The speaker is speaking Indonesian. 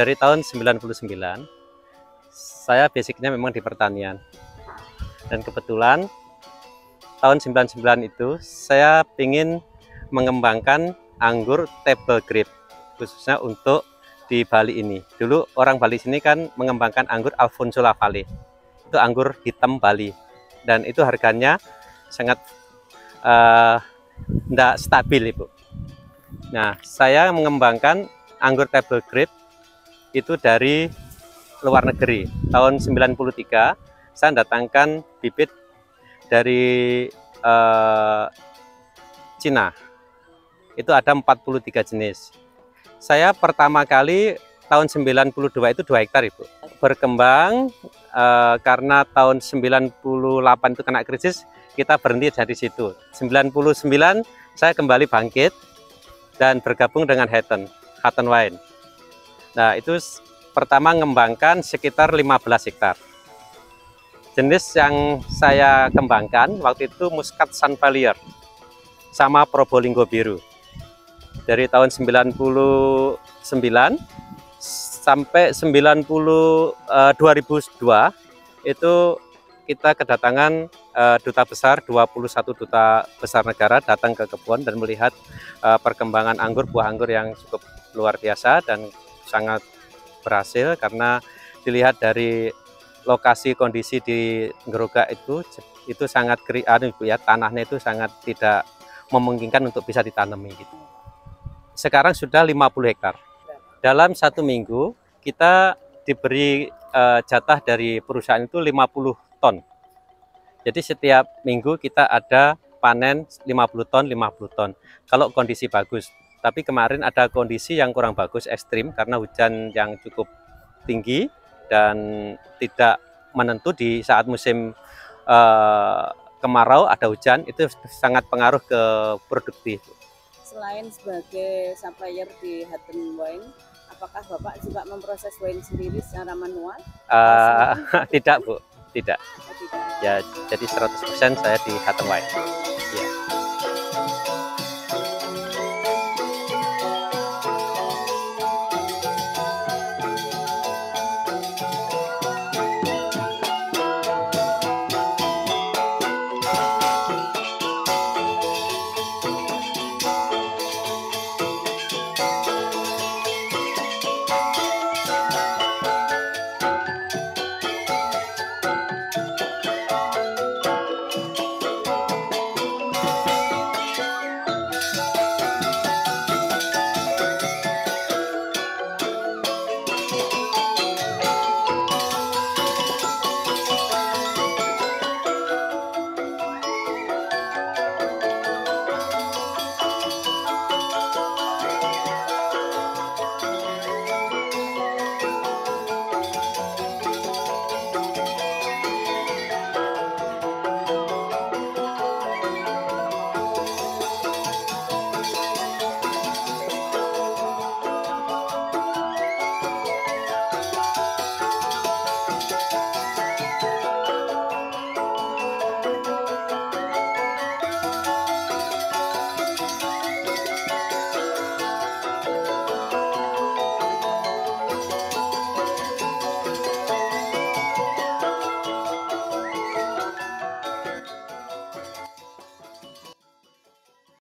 Dari tahun 99, saya basicnya memang di pertanian. Dan kebetulan tahun 99 itu saya ingin mengembangkan anggur table grape, khususnya untuk di Bali ini. Dulu orang Bali sini kan mengembangkan anggur Alfonso Lavallee. Itu anggur hitam Bali. Dan itu harganya sangat tidak stabil, Ibu. Nah, saya mengembangkan anggur table grape itu dari luar negeri. Tahun 93 saya datangkan bibit dari Cina. Itu ada 43 jenis. Saya pertama kali tahun 92 itu 2 hektar, Ibu. Berkembang karena tahun 98 itu kena krisis, kita berhenti dari situ. 99 saya kembali bangkit dan bergabung dengan Hatton Wine. Nah, itu pertama mengembangkan sekitar 15 hektar. Jenis yang saya kembangkan waktu itu Muscat Sunflower sama Probolinggo Biru. Dari tahun 99 sampai 2002 itu kita kedatangan duta besar, 21 duta besar negara datang ke kebun dan melihat perkembangan anggur, buah anggur yang cukup luar biasa dan sangat berhasil karena dilihat dari lokasi kondisi di Ngeroga itu sangat tanahnya itu sangat tidak memungkinkan untuk bisa ditanami gitu. Sekarang sudah 50 hektar. Dalam 1 minggu kita diberi jatah dari perusahaan itu 50 ton. Jadi setiap minggu kita ada panen 50 ton, 50 ton. Kalau kondisi bagus. Tapi kemarin ada kondisi yang kurang bagus, ekstrim, karena hujan yang cukup tinggi dan tidak menentu di saat musim kemarau ada hujan, itu sangat pengaruh ke produktif. Selain sebagai supplier di Hatton Wine, apakah Bapak juga memproses wine sendiri secara manual? Tidak, Bu, tidak. Oh, tidak. Ya, jadi 100% saya di Hatton Wine. Ya.